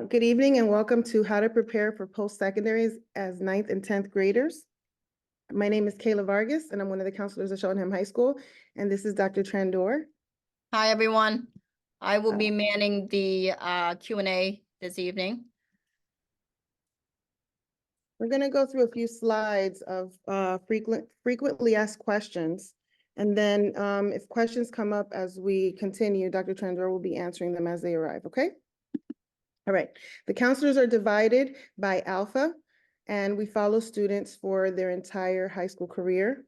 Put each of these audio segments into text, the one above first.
Good evening and welcome to How to Prepare for Post-Secondaries as 9th and 10th graders. My name is Keila Vargas and I'm one of the counselors at Cheltenham High School, and this is Dr. Tran Doerr. Hi, everyone. I will be manning the Q&A this evening. We're going to go through a few slides of frequently asked questions, and then if questions come up as we continue, Dr. Tran Doerr will be answering them as they arrive, okay? All right, the counselors are divided by alpha, and we follow students for their entire high school career.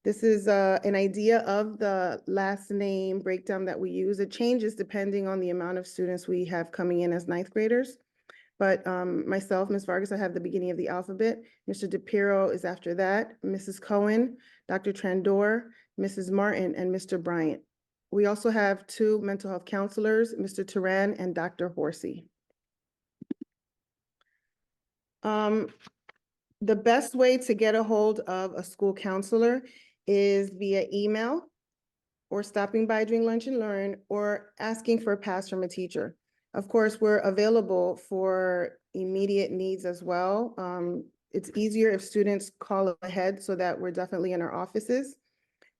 This is an idea of the last name breakdown that we use. It changes depending on the amount of students we have coming in as 9th graders. But myself, Ms. Vargas, I have the beginning of the alphabet. Mr. DePiro is after that, Mrs. Cohen, Dr. Tran Doerr, Mrs. Martin, and Mr. Bryant. We also have 2 mental health counselors, Mr. Tran and Dr. Horsey. The best way to get a hold of a school counselor is via email or stopping by during lunch and learn or asking for a pass from a teacher. Of course, we're available for immediate needs as well. It's easier if students call ahead so that we're definitely in our offices,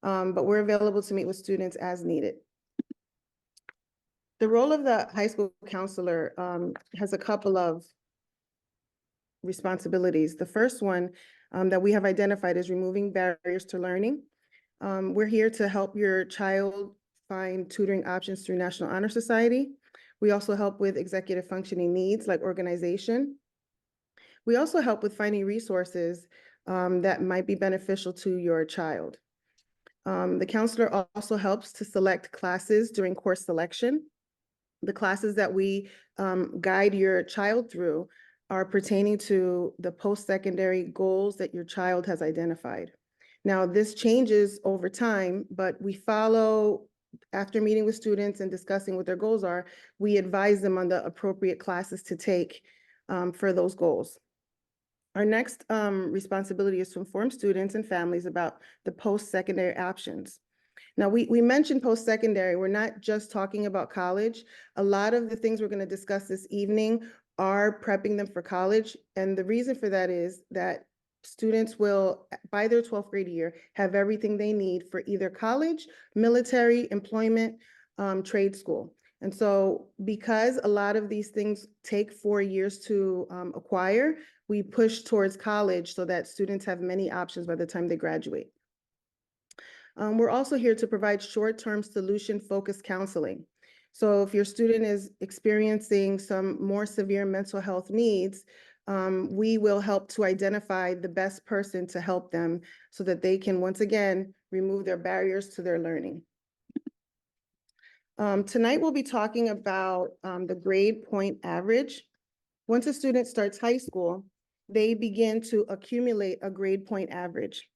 but we're available to meet with students as needed. The role of the high school counselor has a couple of responsibilities. The first one that we have identified is removing barriers to learning. We're here to help your child find tutoring options through National Honor Society. We also help with executive functioning needs like organization. We also help with finding resources that might be beneficial to your child. The counselor also helps to select classes during course selection. The classes that we guide your child through are pertaining to the post-secondary goals that your child has identified. Now, this changes over time, but we follow, after meeting with students and discussing what their goals are, we advise them on the appropriate classes to take for those goals. Our next responsibility is to inform students and families about the post-secondary options. Now, we mentioned post-secondary. We're not just talking about college. A lot of the things we're going to discuss this evening are prepping them for college. And the reason for that is that students will, by their 12th grade year, have everything they need for either college, military, employment, trade school. And so because a lot of these things take 4 years to acquire, we push towards college so that students have many options by the time they graduate. We're also here to provide short-term solution-focused counseling. So if your student is experiencing some more severe mental health needs, we will help to identify the best person to help them so that they can, once again, remove their barriers to their learning. Tonight, we'll be talking about the grade point average. Once a student starts high school, they begin to accumulate a grade point average.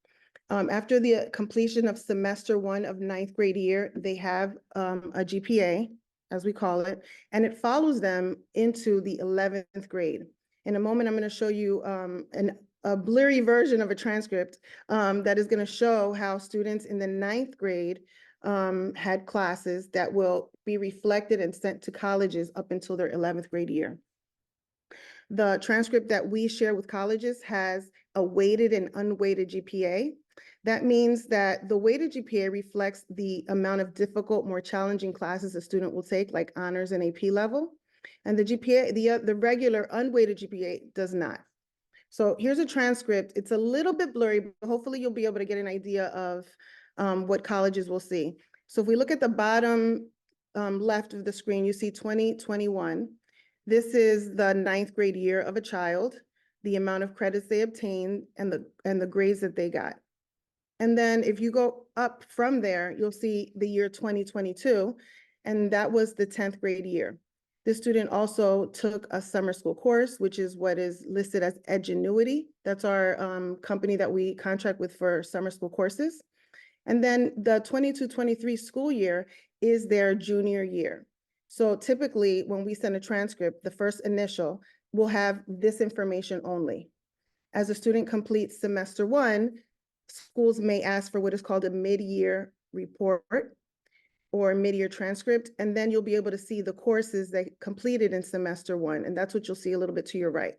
After the completion of semester 1 of 9th grade year, they have a GPA, as we call it, and it follows them into the 11th grade. In a moment, I'm going to show you a blurry version of a transcript that is going to show how students in the 9th grade had classes that will be reflected and sent to colleges up until their 11th grade year. The transcript that we share with colleges has a weighted and unweighted GPA. That means that the weighted GPA reflects the amount of difficult, more challenging classes a student will take, like honors and AP level. And the GPA, the regular unweighted GPA does not. So here's a transcript. It's a little bit blurry, but hopefully you'll be able to get an idea of what colleges will see. So if we look at the bottom left of the screen, you see 2021. This is the 9th grade year of a child, the amount of credits they obtained, and the grades that they got. And then if you go up from there, you'll see the year 2022, and that was the 10th grade year. This student also took a summer school course, which is what is listed as Edgenuity. That's our company that we contract with for summer school courses. And then the 22-23 school year is their junior year. So typically when we send a transcript, the first initial will have this information only. As a student completes semester 1, schools may ask for what is called a mid-year report. or mid-year transcript, and then you'll be able to see the courses they completed in semester one, and that's what you'll see a little bit to your right.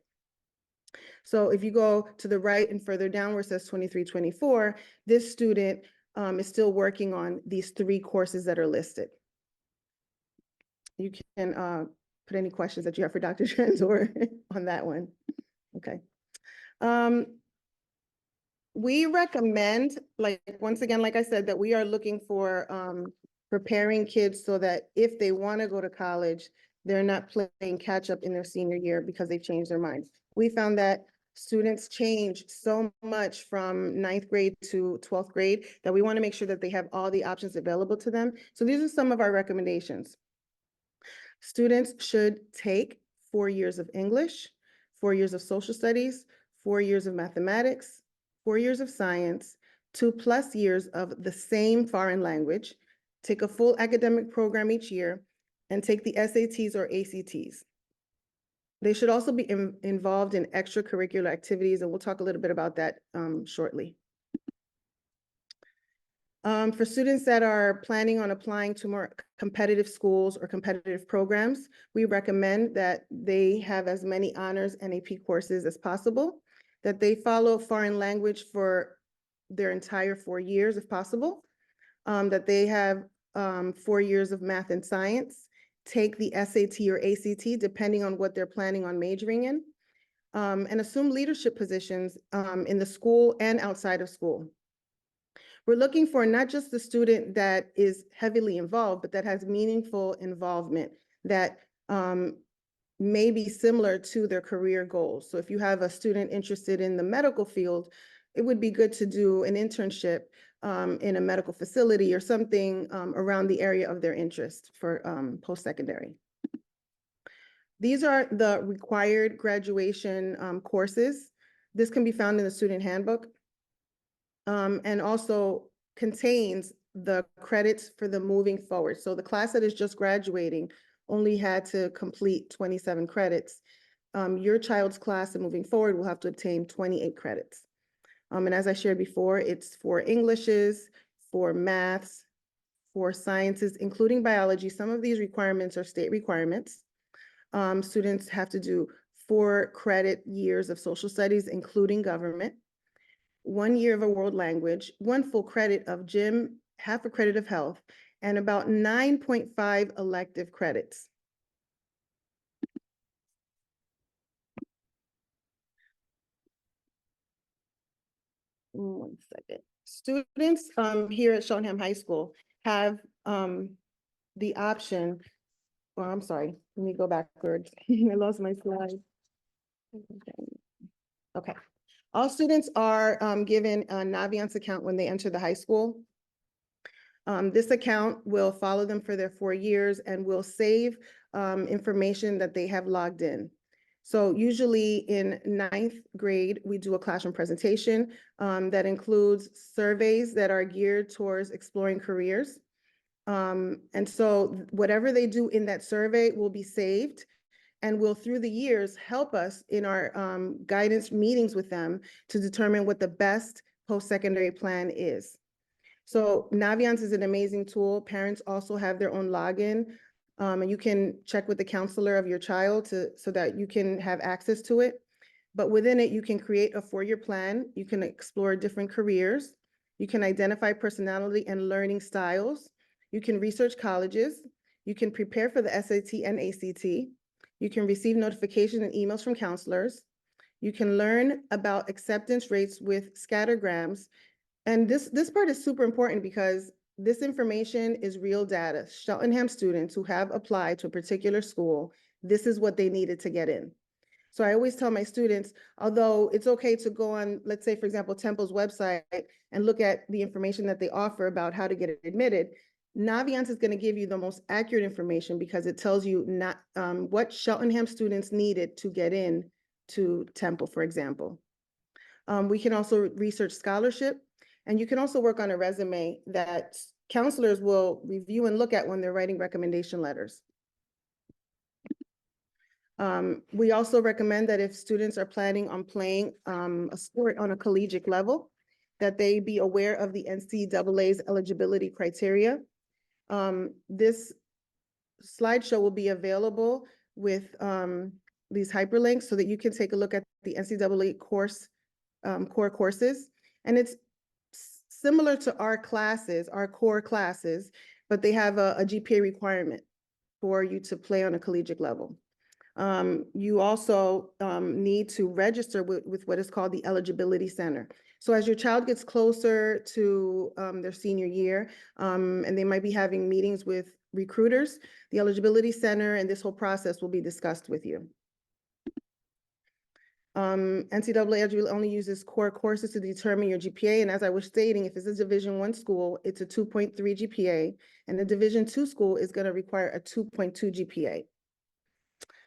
So if you go to the right and further down where it says 23-24, this student is still working on these 3 courses that are listed. You can put any questions that you have for Dr. Tran or on that one. Okay. We recommend, like, once again, like I said, that we are looking for preparing kids so that if they want to go to college, they're not playing catch up in their senior year because they've changed their minds. We found that students change so much from 9th grade to 12th grade that we want to make sure that they have all the options available to them. So these are some of our recommendations. Students should take 4 years of English, 4 years of social studies, 4 years of mathematics, 4 years of science, 2+ years of the same foreign language, take a full academic program each year, and take the SATs or ACTs. They should also be involved in extracurricular activities, and we'll talk a little bit about that shortly. For students that are planning on applying to more competitive schools or competitive programs, we recommend that they have as many honors and AP courses as possible, that they follow foreign language for their entire 4 years if possible, that they have 4 years of math and science, take the SAT or ACT depending on what they're planning on majoring in, and assume leadership positions in the school and outside of school. We're looking for not just the student that is heavily involved, but that has meaningful involvement that may be similar to their career goals. So if you have a student interested in the medical field, it would be good to do an internship in a medical facility or something around the area of their interest for post-secondary. These are the required graduation courses. This can be found in the student handbook. And also contains the credits for the moving forward. So the class that is just graduating only had to complete 27 credits. Your child's class and moving forward will have to obtain 28 credits. And as I shared before, it's for Englishes, for maths, for sciences, including biology. Some of these requirements are state requirements. Students have to do 4 credit years of social studies, including government, 1 year of a world language, 1 full credit of gym, half a credit of health, and about 9.5 elective credits. One second. Students here at Cheltenham High School have the option, oh, I'm sorry, let me go backwards. I lost my slide. Okay. All students are given a Naviance account when they enter the high school. This account will follow them for their 4 years and will save information that they have logged in. So usually in 9th grade, we do a classroom presentation that includes surveys that are geared towards exploring careers. And so whatever they do in that survey will be saved and will, through the years, help us in our guidance meetings with them to determine what the best post-secondary plan is. So Naviance is an amazing tool. Parents also have their own login, and you can check with the counselor of your child so that you can have access to it. But within it, you can create a 4-year plan. You can explore different careers. You can identify personality and learning styles. You can research colleges. You can prepare for the SAT and ACT. You can receive notifications and emails from counselors. You can learn about acceptance rates with scattergrams. And this part is super important because this information is real data. Cheltenham students who have applied to a particular school, this is what they needed to get in. So I always tell my students, although it's okay to go on, let's say, for example, Temple's website and look at the information that they offer about how to get admitted, Naviance is going to give you the most accurate information because it tells you not what Cheltenham students needed to get in to Temple, for example. We can also research scholarship, and you can also work on a resume that counselors will review and look at when they're writing recommendation letters. We also recommend that if students are planning on playing a sport on a collegiate level, that they be aware of the NCAA's eligibility criteria. This slideshow will be available with these hyperlinks so that you can take a look at the NCAA course, core courses. And it's similar to our classes, our core classes, but they have a GPA requirement for you to play on a collegiate level. You also need to register with what is called the Eligibility Center. So as your child gets closer to their senior year, and they might be having meetings with recruiters, the Eligibility Center and this whole process will be discussed with you. NCAA only uses core courses to determine your GPA. And as I was stating, if it's a Division I school, it's a 2.3 GPA, and a Division II school is going to require a 2.2 GPA.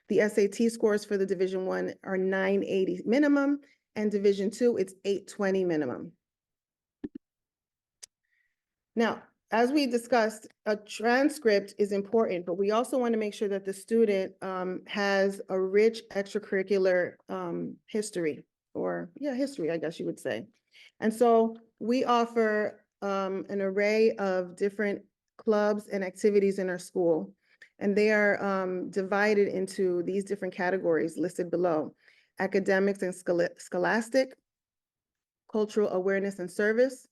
The SAT scores for the Division I are 980 minimum, and Division II, it's 820 minimum. Now, as we discussed, a transcript is important, but we also want to make sure that the student has a rich extracurricular history, or history, I guess you would say. And so we offer an array of different clubs and activities in our school, and they are divided into these different categories listed below: academics and scholastic, cultural awareness and service,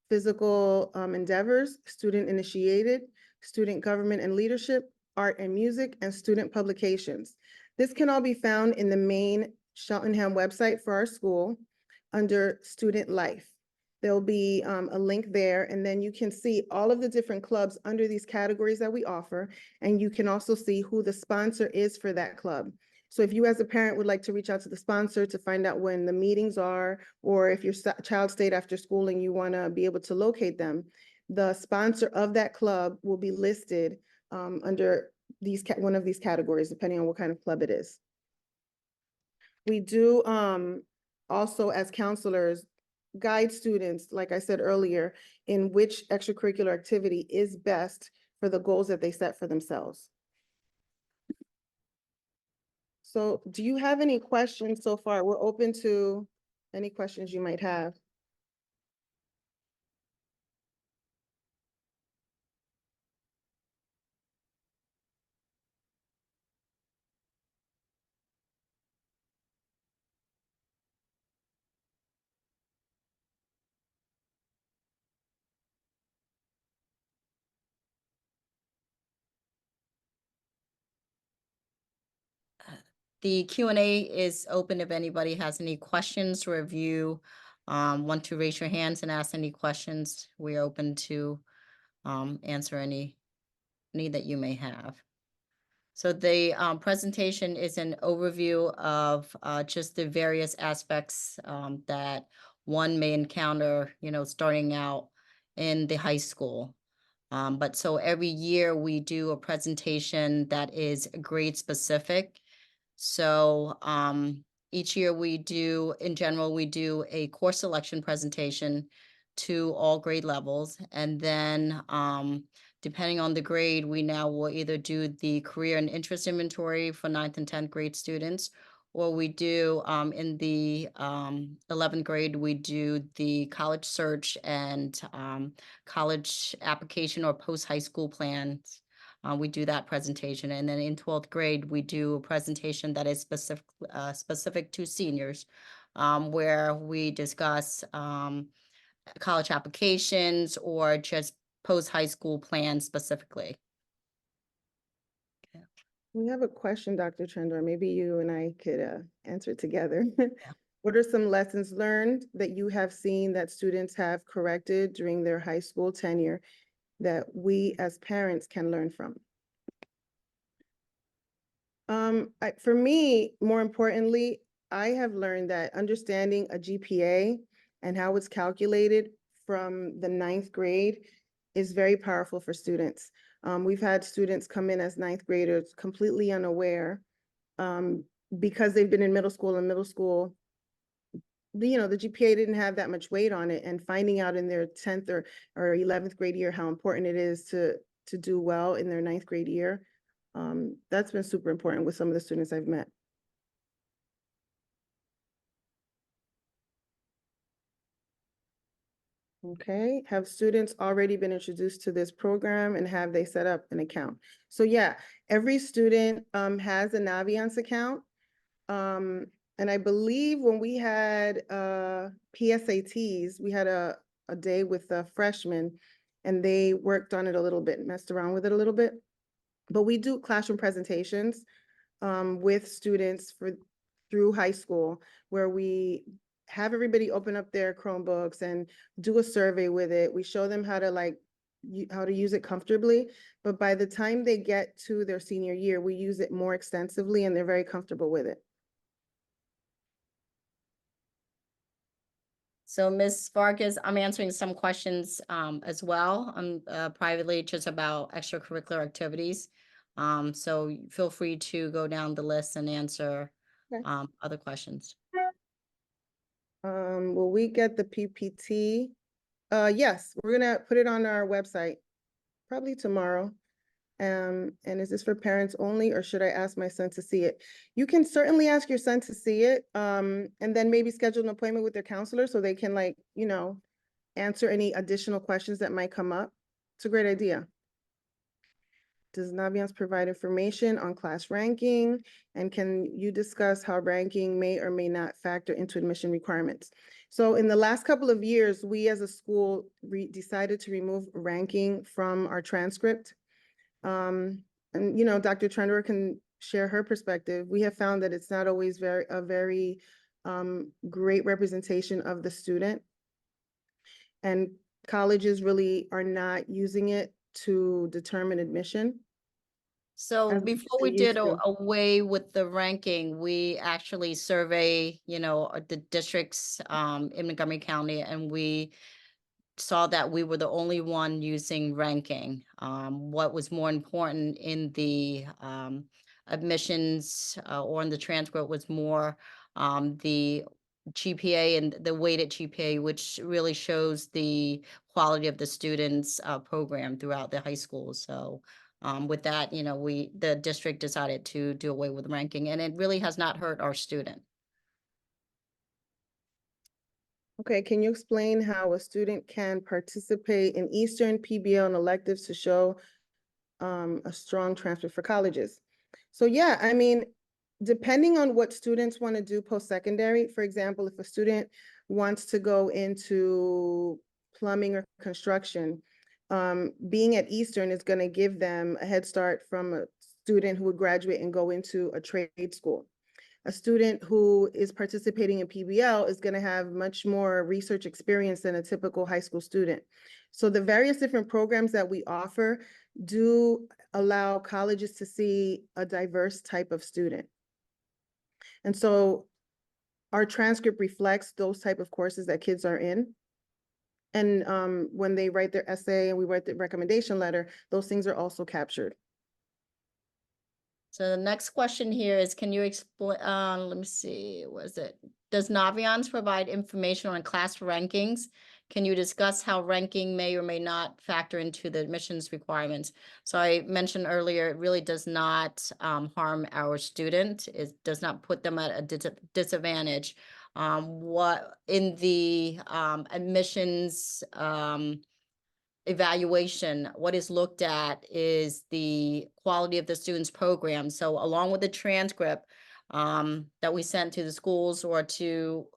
physical endeavors, student initiated, student government and leadership, art and music, and student publications. This can all be found in the main Cheltenham website for our school under Student Life. There'll be a link there, and then you can see all of the different clubs under these categories that we offer, and you can also see who the sponsor is for that club. So if you as a parent would like to reach out to the sponsor to find out when the meetings are, or if your child stayed after school and you want to be able to locate them, the sponsor of that club will be listed under one of these categories, depending on what kind of club it is. We do also, as counselors, guide students, like I said earlier, in which extracurricular activity is best for the goals that they set for themselves. So do you have any questions so far? We're open to any questions you might have. The Q&A is open if anybody has any questions, or if you want to raise your hands and ask any questions. We're open to answer any that you may have. So the presentation is an overview of just the various aspects that one may encounter, starting out in the high school. But so every year we do a presentation that is grade specific. So each year in general, we do a course selection presentation to all grade levels. And then depending on the grade, we now will either do the career and interest inventory for 9th and 10th grade students, or we do in the 11th grade, we do the college search and college application or post-high school plans. We do that presentation. And then in 12th grade, we do a presentation that is specific to seniors, where we discuss college applications or just post-high school plans specifically. We have a question, Dr. Trendor. Maybe you and I could answer it together. What are some lessons learned that you have seen that students have corrected during their high school tenure that we as parents can learn from? For me, more importantly, I have learned that understanding a GPA and how it's calculated from the 9th grade is very powerful for students. We've had students come in as 9th graders completely unaware because they've been in middle school, the GPA didn't have that much weight on it, and finding out in their 10th or 11th grade year how important it is to do well in their 9th grade year. That's been super important with some of the students I've met. Okay, have students already been introduced to this program and have they set up an account? So yeah, every student has a Naviance account. And I believe when we had PSATs, we had a day with the freshmen and they worked on it a little bit, messed around with it a little bit. But we do classroom presentations with students through high school where we have everybody open up their Chromebooks and do a survey with it. We show them how to how to use it comfortably. But by the time they get to their senior year, we use it more extensively and they're very comfortable with it. So Ms. Vargas, I'm answering some questions as well, privately, just about extracurricular activities. So feel free to go down the list and answer Okay. other questions. Will we get the PPT? Yes, we're gonna put it on our website, probably tomorrow. And is this for parents only, or should I ask my son to see it? You can certainly ask your son to see it, and then maybe schedule an appointment with their counselor so they can answer any additional questions that might come up. It's a great idea. Does Naviance provide information on class ranking? And can you discuss how ranking may or may not factor into admission requirements? So in the last couple of years, we as a school decided to remove ranking from our transcript. And Dr. Tran can share her perspective. We have found that it's not always a very great representation of the student. And colleges really are not using it to determine admission. So As before they we did used to. away with the ranking, we actually survey, the districts in Montgomery County, and we saw that we were the only one using ranking. What was more important in the admissions or in the transcript was more the GPA and the weighted GPA, which really shows the quality of the students' program throughout the high school. So with that, the district decided to do away with ranking, and it really has not hurt our student. Okay, can you explain how a student can participate in Eastern, PBL, and electives to show a strong transfer for colleges? So yeah, I mean, depending on what students want to do post-secondary, for example, if a student wants to go into plumbing or construction, being at Eastern is going to give them a head start from a student who would graduate and go into a trade school. A student who is participating in PBL is going to have much more research experience than a typical high school student. So the various different programs that we offer do allow colleges to see a diverse type of student. And so our transcript reflects those type of courses that kids are in. And when they write their essay and we write the recommendation letter, those things are also captured. So the next question here is, can you explain, let me see, was it? Does Naviance provide information on class rankings? Can you discuss how ranking may or may not factor into the admissions requirements? So I mentioned earlier, it really does not harm our student. It does not put them at a disadvantage. What in the admissions evaluation, what is looked at is the quality of the student's program. So along with the transcript that we sent to the schools or to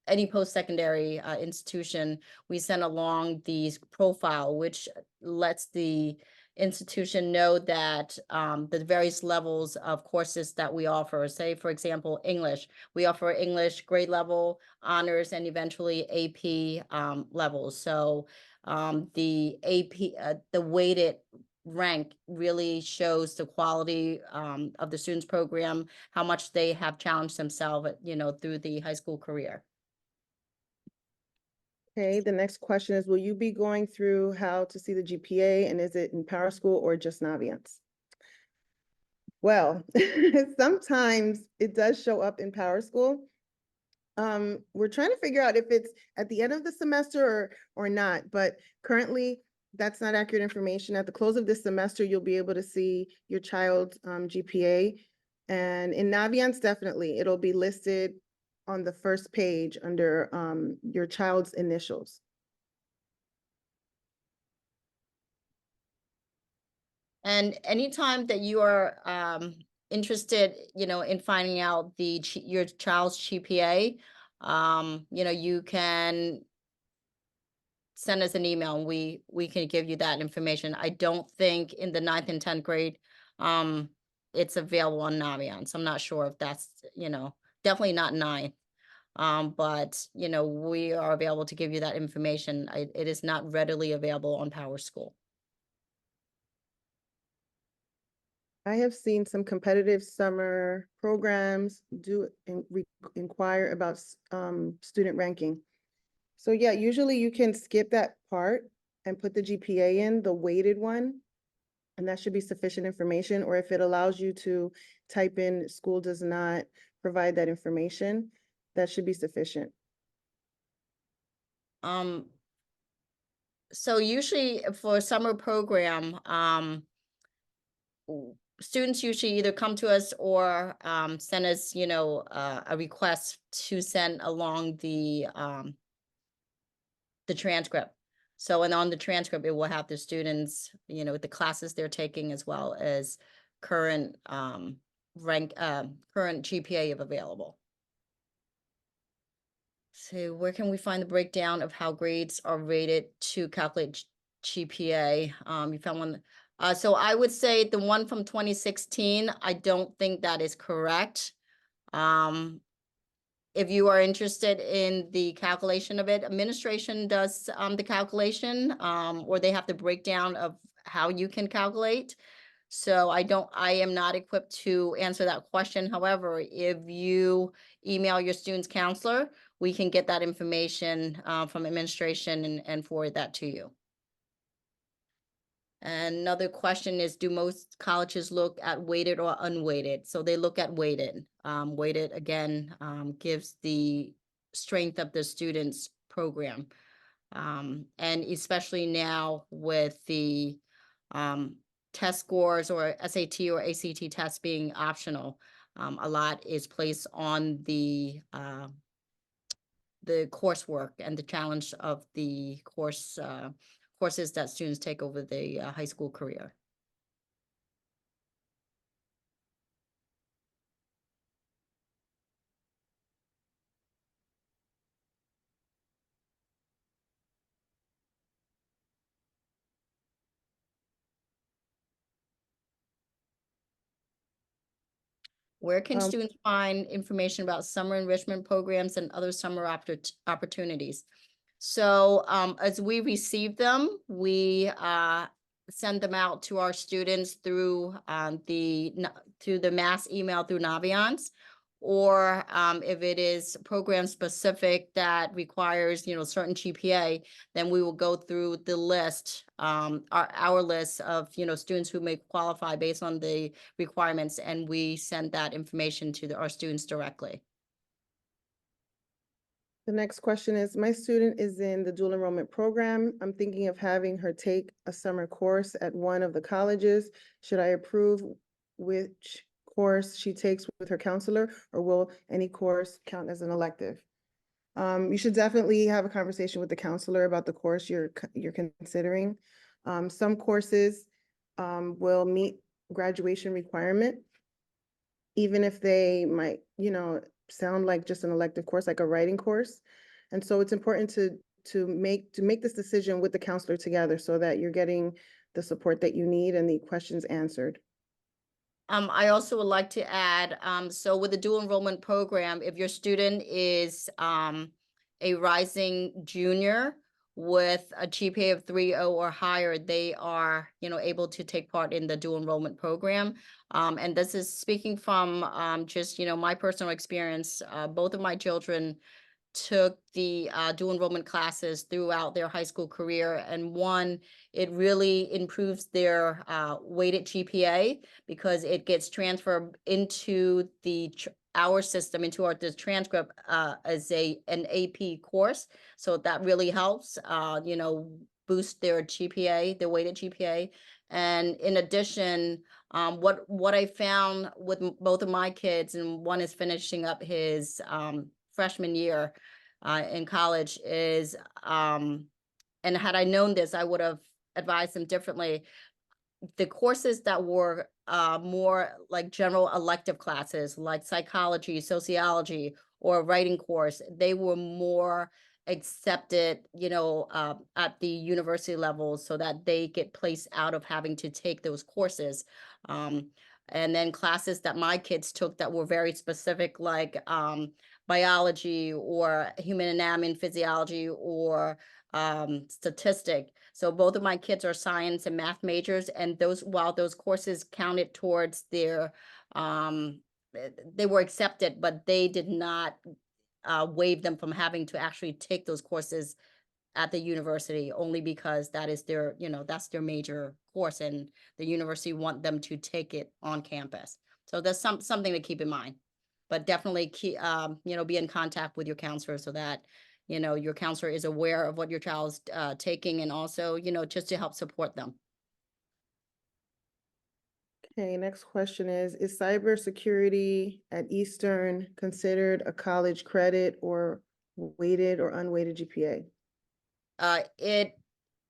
any post-secondary institution, we sent along the profile, which lets the institution know that the various levels of courses that we offer. Say, for example, English. We offer English grade level, honors, and eventually AP levels. So the AP, the weighted rank really shows the quality of the student's program, how much they have challenged themselves, through the high school career. Okay, the next question is, will you be going through how to see the GPA, and is it in Power School or just Naviance? Well, sometimes it does show up in Power School. We're trying to figure out if it's at the end of the semester or not, but currently that's not accurate information. At the close of this semester, you'll be able to see your child's GPA. And in Naviance, definitely, it'll be listed on the first page under your child's initials. And anytime that you are interested, in finding out your child's GPA, you can send us an email and we can give you that information. I don't think in the 9th and 10th grade, it's available on Naviance. I'm not sure if that's, definitely not 9th. But we are available to give you that information. It is not readily available on Power School. I have seen some competitive summer programs inquire about student ranking. So yeah, usually you can skip that part and put the GPA in, the weighted one, and that should be sufficient information. Or if it allows you to type in school does not provide that information, that should be sufficient. So usually for summer program, students usually either come to us or send us, a request to send along the transcript. So, and on the transcript, it will have the students, the classes they're taking, as well as current current GPA if available. So where can we find the breakdown of how grades are rated to calculate GPA? You found one. So I would say the one from 2016, I don't think that is correct. If you are interested in the calculation of it, administration does the calculation, or they have the breakdown of how you can calculate. So I am not equipped to answer that question. However, if you email your student's counselor, we can get that information from administration and forward that to you. And another question is, do most colleges look at weighted or unweighted? So they look at weighted. Weighted, again, gives the strength of the student's program. And especially now with the test scores or SAT or ACT tests being optional, a lot is placed on the coursework and the challenge of the courses that students take over the high school career. Where can students find information about summer enrichment programs and other summer opportunities? So as we receive them, we send them out to our students through the mass email through Naviance, or if it is program specific that requires certain GPA, then we will go through the list, our list of students who may qualify based on the requirements, and we send that information to our students directly. The next question is, my student is in the dual enrollment program. I'm thinking of having her take a summer course at one of the colleges. Should I approve which course she takes with her counselor, or will any course count as an elective? You should definitely have a conversation with the counselor about the course you're considering. Some courses will meet graduation requirement, even if they might, sound like just an elective course, like a writing course. And so it's important to make this decision with the counselor together so that you're getting the support that you need and the questions answered. I also would like to add, so with the dual enrollment program, if your student is a rising junior with a GPA of 3.0 or higher, they are, able to take part in the dual enrollment program. And this is speaking from just, my personal experience. Both of my children took the dual enrollment classes throughout their high school career, and one, it really improves their weighted GPA because it gets transferred into our system, into the transcript as an AP course. So that really helps, boost their GPA, their weighted GPA. And in addition, what I found with both of my kids, and one is finishing up his freshman year in college, is and had I known this, I would have advised them differently. the courses that were more like general elective classes, like psychology, sociology, or writing course, they were more accepted, at the university level, so that they get placed out of having to take those courses. And then classes that my kids took that were very specific, like biology or human anatomy and physiology or statistic. So both of my kids are science and math majors, and while those courses counted towards their, they were accepted, but they did not waive them from having to actually take those courses at the university, only because that is their, that's their major course, and the university want them to take it on campus. So that's something to keep in mind. But definitely be in contact with your counselor, so that, your counselor is aware of what your child's taking, and also, just to help support them. Okay, next question is cybersecurity at Eastern considered a college credit or weighted or unweighted GPA?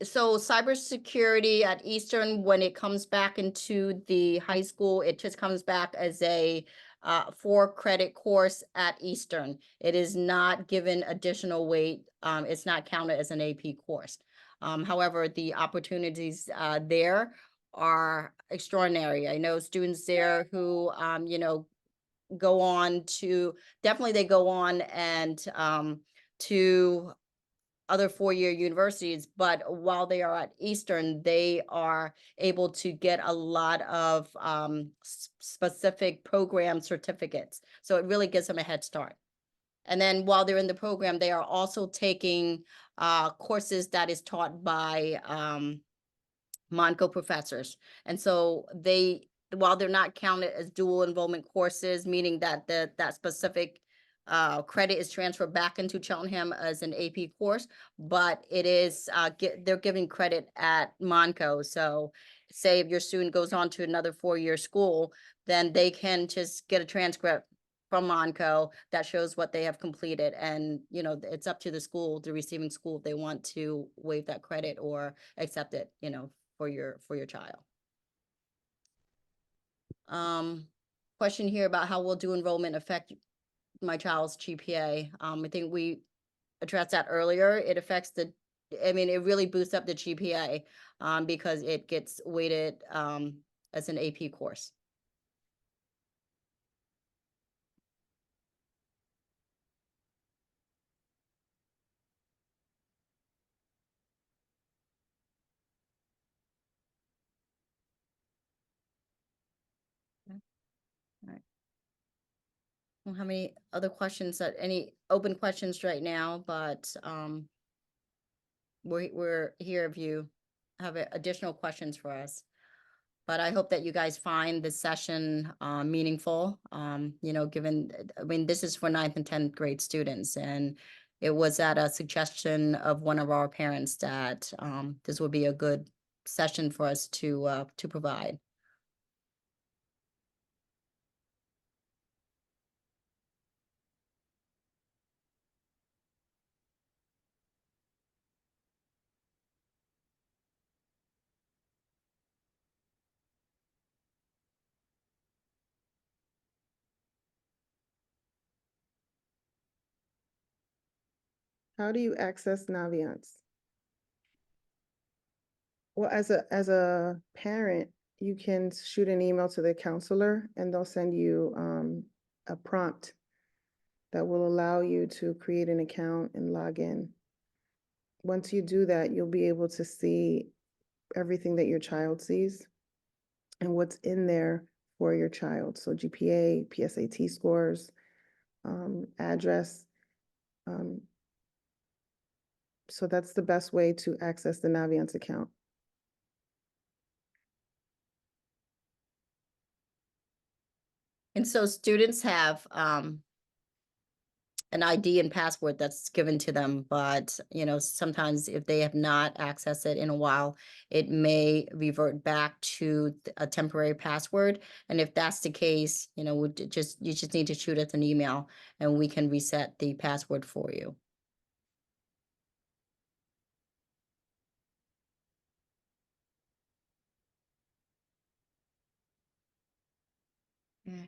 So cybersecurity at Eastern, when it comes back into the high school, it just comes back as a 4-credit course at Eastern. It is not given additional weight. It's not counted as an AP course. However, the opportunities there are extraordinary. I know students there who, go on to, definitely they go on and to other 4-year universities, but while they are at Eastern, they are able to get a lot of specific program certificates. So it really gives them a head start. And then while they're in the program, they are also taking courses that is taught by Monco professors. And so while they're not counted as dual enrollment courses, meaning that that specific credit is transferred back into Cheltenham as an AP course, but it is they're giving credit at Monco. So say if your student goes on to another 4-year school, then they can just get a transcript from Monco that shows what they have completed, and it's up to the school, the receiving school, if they want to waive that credit or accept it, for your child. Question here about how will dual enrollment affect my child's GPA. I think we addressed that earlier. It affects it really boosts up the GPA because it gets weighted as an AP course. All right. I don't have any other questions, any open questions right now, but we're here if you have additional questions for us. But I hope that you guys find this session meaningful, given, this is for 9th and 10th grade students, and it was at a suggestion of one of our parents that this would be a good session for us to provide. How do you access Naviance? Well, as a parent, you can shoot an email to the counselor and they'll send you a prompt that will allow you to create an account and log in. Once you do that, you'll be able to see everything that your child sees and what's in there for your child. So GPA, PSAT scores, address. So that's the best way to access the Naviance account. And so students have an ID and password that's given to them, but sometimes if they have not accessed it in a while, it may revert back to a temporary password. And if that's the case, you just need to shoot us an email and we can reset the password for you. Mm.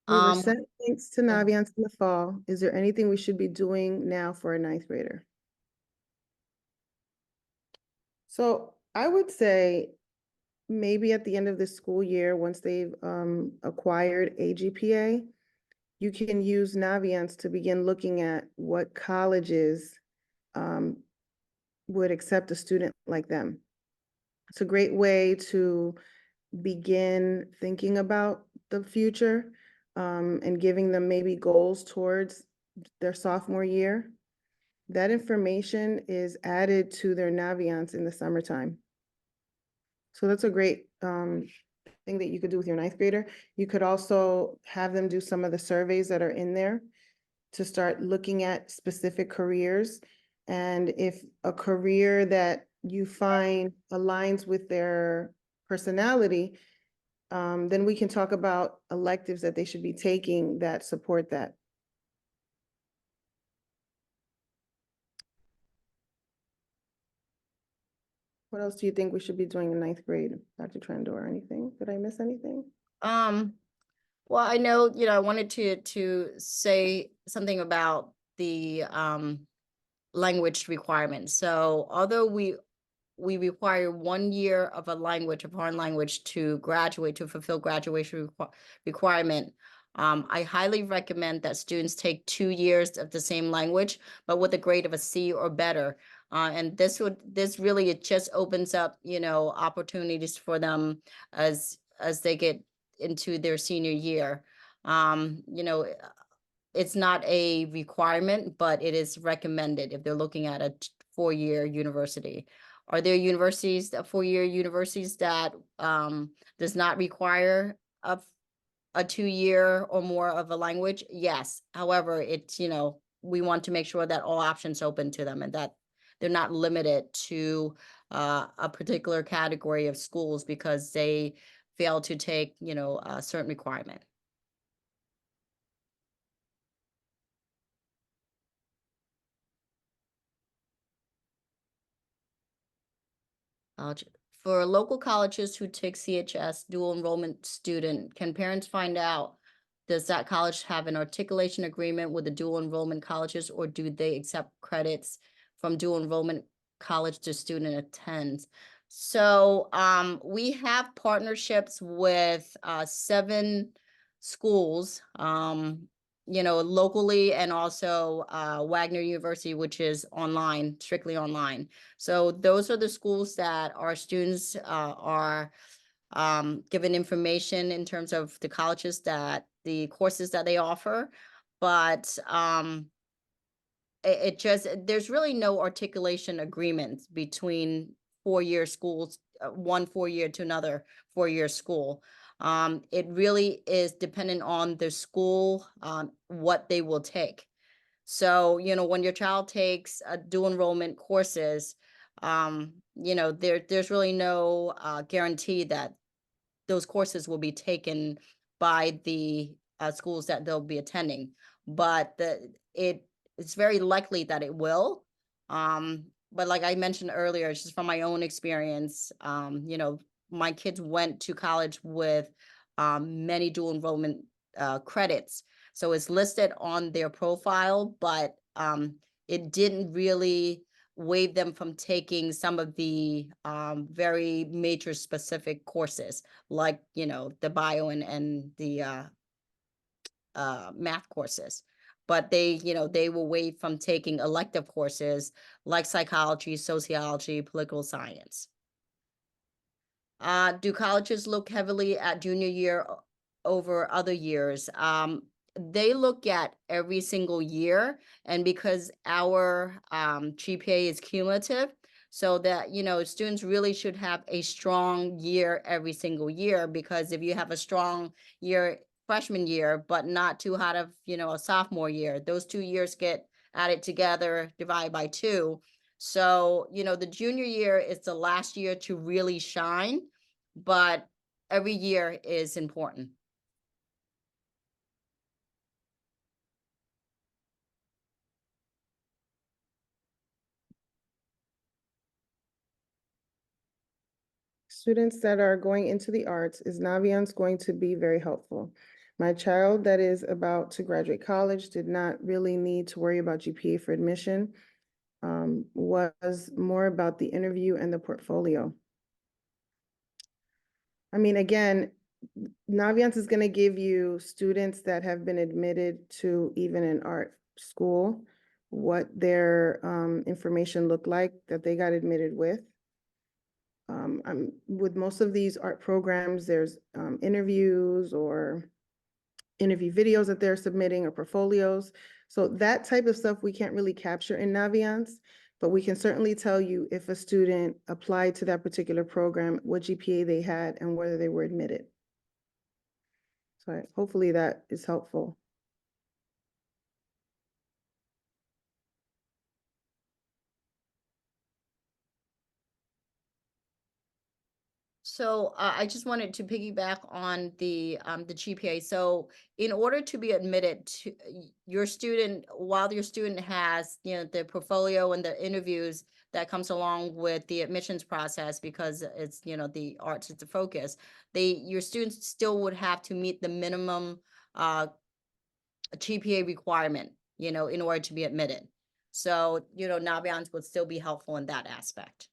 We were Um, sent thanks to yeah. Naviance in the fall. Is there anything we should be doing now for a ninth grader? So I would say maybe at the end of the school year, once they've acquired a GPA, you can use Naviance to begin looking at what colleges um, would accept a student like them. It's a great way to begin thinking about the future and giving them maybe goals towards their sophomore year. That information is added to their Naviance in the summertime. So that's a great thing that you could do with your ninth grader. You could also have them do some of the surveys that are in there to start looking at specific careers. And if a career that you find aligns with their personality, then we can talk about electives that they should be taking that support that. What else do you think we should be doing in ninth grade, Dr. Tran, or anything? Did I miss anything? Um, well, I know, I wanted to say something about the language requirements. So although we require 1 year of a language, a foreign language, to graduate, to fulfill graduation requirement, I highly recommend that students take 2 years of the same language, but with a grade of a C or better. And this really, it just opens up, opportunities for them as they get into their senior year. It's not a requirement, but it is recommended if they're looking at a 4-year university. Are there universities, 4-year universities that does not require a 2-year or more of a language? Yes. However, it's, we want to make sure that all options open to them and that they're not limited to a particular category of schools because they fail to take, a certain requirement. College. For local colleges who take CHS dual enrollment student, can parents find out, does that college have an articulation agreement with the dual enrollment colleges, or do they accept credits from dual enrollment college the student attends? So we have partnerships with 7 schools, locally, and also Wagner University, which is online, strictly online. So those are the schools that our students are given information in terms of the colleges the courses that they offer. But it just, there's really no articulation agreements between 4-year schools, one 4-year to another 4-year school. It really is dependent on the school, what they will take. So, when your child takes dual enrollment courses, there's really no guarantee that those courses will be taken by the schools that they'll be attending. But it's very likely that it will. But like I mentioned earlier, just from my own experience, my kids went to college with many dual enrollment credits. So it's listed on their profile, but it didn't really waive them from taking some of the very major specific courses, like, the bio and the math courses. But they were waived from taking elective courses like psychology, sociology, political science. Do colleges look heavily at junior year over other years? They look at every single year, and because our GPA is cumulative, so that, students really should have a strong year every single year, because if you have a strong year freshman year, but not too hot of, a sophomore year, those 2 years get added together, divided by 2. So, the junior year is the last year to really shine, but every year is important. students that are going into the arts, is Naviance going to be very helpful? My child that is about to graduate college did not really need to worry about GPA for admission. Was more about the interview and the portfolio. I mean, again, Naviance is going to give you students that have been admitted to even an art school, what their information looked like that they got admitted with. With most of these art programs, there's interviews or interview videos that they're submitting or portfolios. So that type of stuff we can't really capture in Naviance, but we can certainly tell you if a student applied to that particular program, what GPA they had, and whether they were admitted. So hopefully that is helpful. So I just wanted to piggyback on the GPA. So in order to be admitted to your student, while your student has, you know, the portfolio and the interviews that comes along with the admissions process, because it's, you know, the arts is the focus, your students still would have to meet the minimum GPA requirement, you know, in order to be admitted. So, you know, Naviance would still be helpful in that aspect.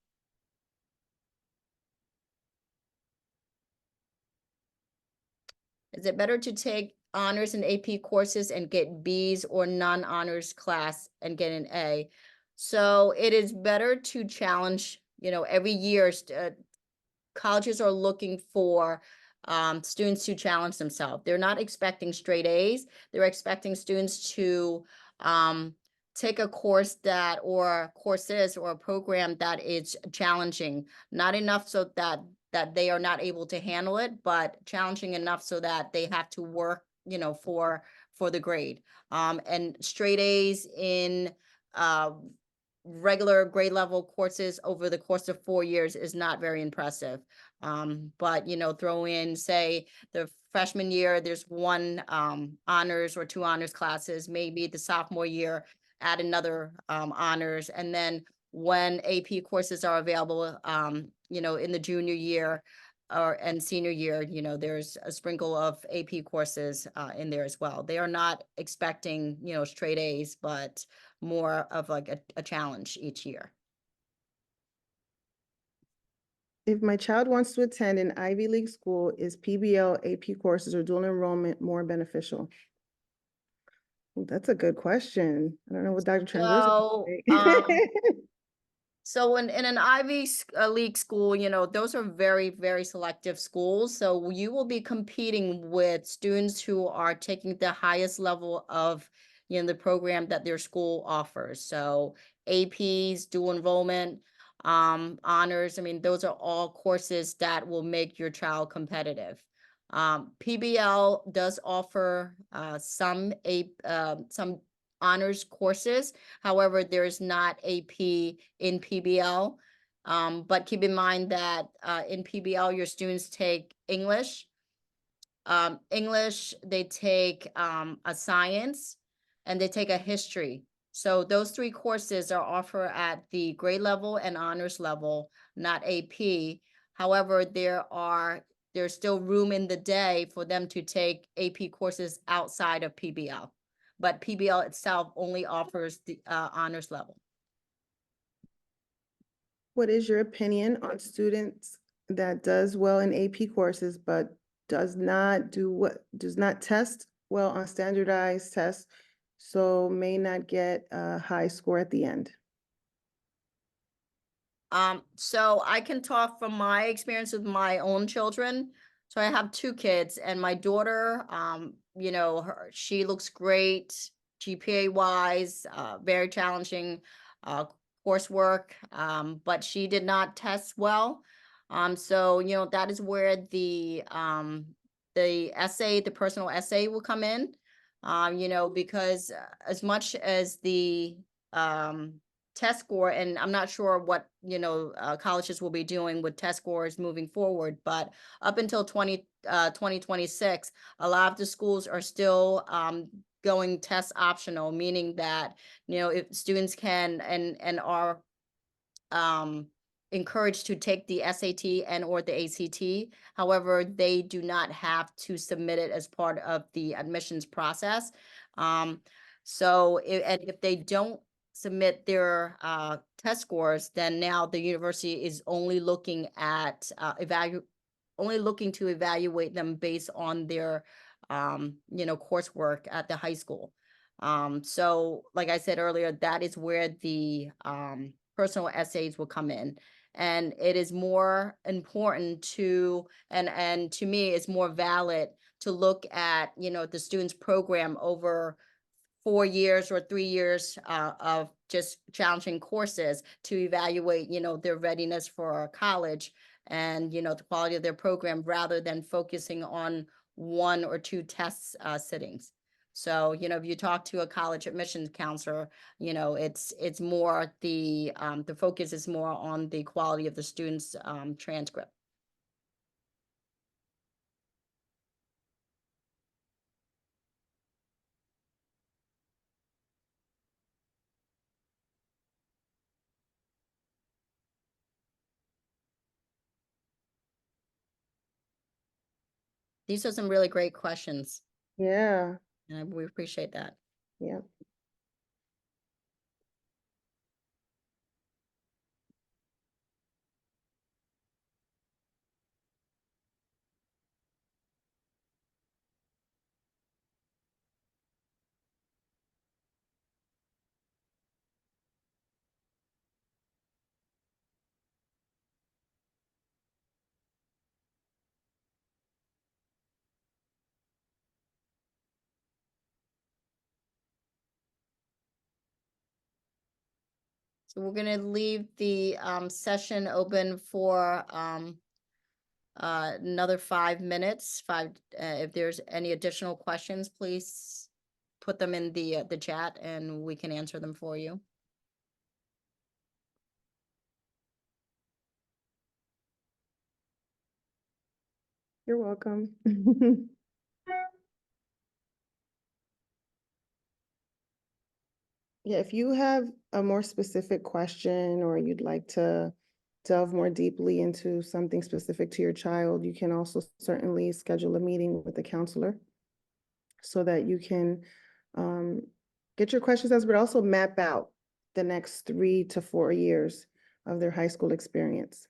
Is it better to take honors and AP courses and get Bs or non-honors class and get an A? So it is better to challenge, you know, every year, colleges are looking for students to challenge themselves. They're not expecting straight A's. They're expecting students to take a course that, or courses or a program that is challenging, not enough so that they are not able to handle it, but challenging enough so that they have to work, you know, for the grade. And straight A's in regular grade level courses over the course of 4 years is not very impressive. But, you know, throw in, say, the freshman year, there's one honors or 2 honors classes, maybe the sophomore year, add another honors. And then when AP courses are available, you know, in the junior year and senior year, you know, there's a sprinkle of AP courses in there as well. They are not expecting, you know, straight A's, but more of like a challenge each year. If my child wants to attend an Ivy League school, is PBL, AP courses, or dual enrollment more beneficial? Well, that's a good question. I don't know what Dr. Tran So, say. so in an Ivy League school, you know, those are very, very selective schools. So you will be competing with students who are taking the highest level of, you know, the program that their school offers. So APs, dual enrollment, honors. I mean, those are all courses that will make your child competitive. PBL does offer some honors courses. However, there is not AP in PBL. But keep in mind that in PBL, your students take English, they take a science, and they take a history. So those 3 courses are offered at the grade level and honors level, not AP. However, there's still room in the day for them to take AP courses outside of PBL. But PBL itself only offers the honors level. What is your opinion on students that does well in AP courses, but does not test well on standardized tests, so may not get a high score at the end? So I can talk from my experience with my own children. So I have 2 kids, and my daughter, you know, she looks great GPA wise, very challenging coursework, but she did not test well. So, you know, that is where the essay, the personal essay will come in. You know, because as much as the test score, and I'm not sure what, you know, colleges will be doing with test scores moving forward, but up until 2026, a lot of the schools are still going test optional, meaning that, you know, if students can and are encouraged to take the SAT and or the ACT. However, they do not have to submit it as part of the admissions process. So and if they don't submit their test scores, then now the university is only looking at only looking to evaluate them based on their coursework at the high school. So like I said earlier, that is where the personal essays will come in. And it is more important to, and to me, it's more valid to look at, the student's program over 4 years or 3 years of just challenging courses to evaluate, their readiness for college and, the quality of their program rather than focusing on 1 or 2 tests sittings. So, if you talk to a college admissions counselor, it's more the focus is more on the quality of the student's transcript. These are some really great questions, Yeah, and we appreciate that. yeah. So we're gonna leave the session open for another 5 minutes. If there's any additional questions, please put them in the chat and we can answer them for you. You're welcome. Yeah, if you have a more specific question or you'd like to delve more deeply into something specific to your child, you can also certainly schedule a meeting with the counselor so that you can get your questions answered, but also map out the next 3 to 4 years of their high school experience.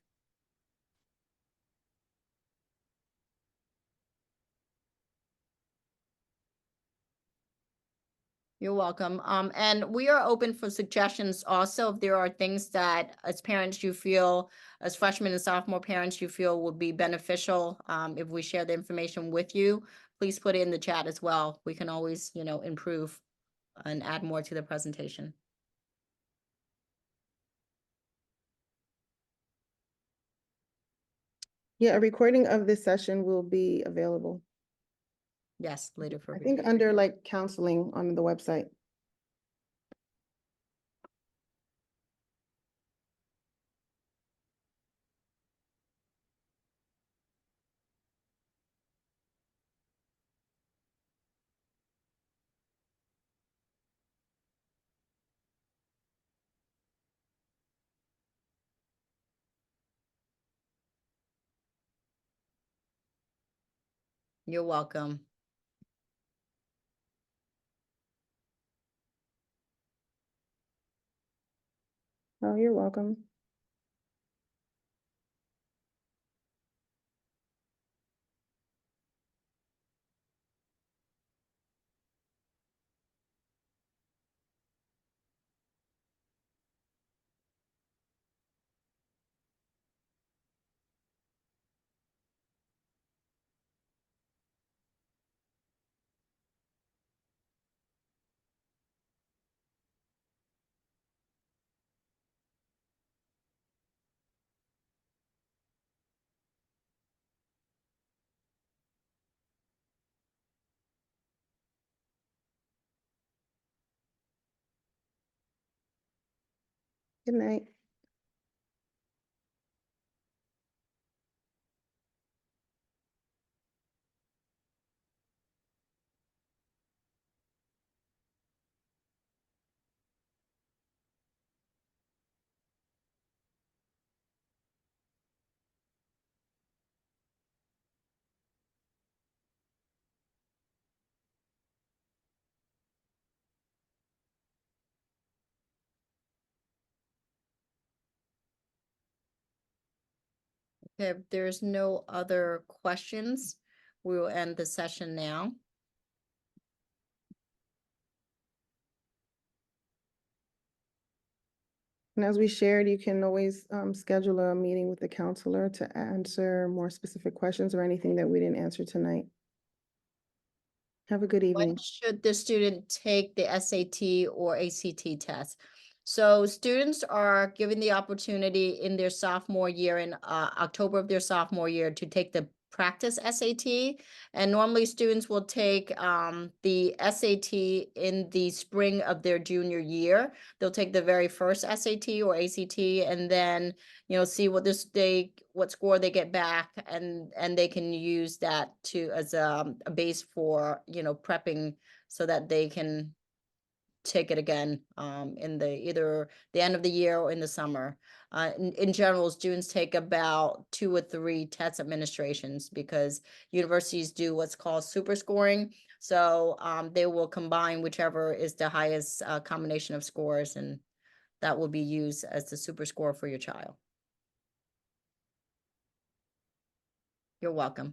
You're welcome. And we are open for suggestions also. If there are things that as parents you feel, as freshman and sophomore parents, you feel would be beneficial, if we share the information with you, please put it in the chat as well. We can always, improve and add more to the presentation. Yeah, a recording of this session will be available. Yes, later for I think review. under like counseling on the website. You're welcome. Oh, you're welcome. Good night. Okay, if there's no other questions, we will end the session now. And as we shared, you can always schedule a meeting with the counselor to answer more specific questions or anything that we didn't answer tonight. Have a good When evening. should the student take the SAT or ACT test? So students are given the opportunity in their sophomore year, in October of their sophomore year, to take the practice SAT. And normally students will take the SAT in the spring of their junior year. They'll take the very first SAT or ACT, and then see what score they get back, and they can use that as a base for prepping, so that they can take it again in either the end of the year or in the summer. In general, students take about 2 or 3 test administrations, because universities do what's called super scoring. So they will combine whichever is the highest combination of scores, and that will be used as the super score for your child. You're welcome.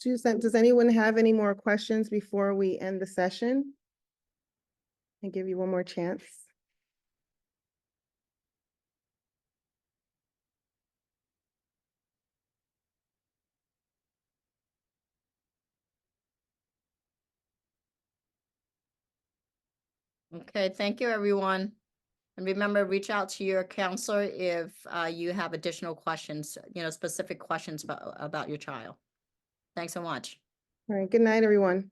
Does anyone have any more questions before we end the session? I give you one more chance. Okay, thank you, everyone. And remember, reach out to your counselor if you have additional questions, specific questions about your child. Thanks so much. All right, good night, everyone.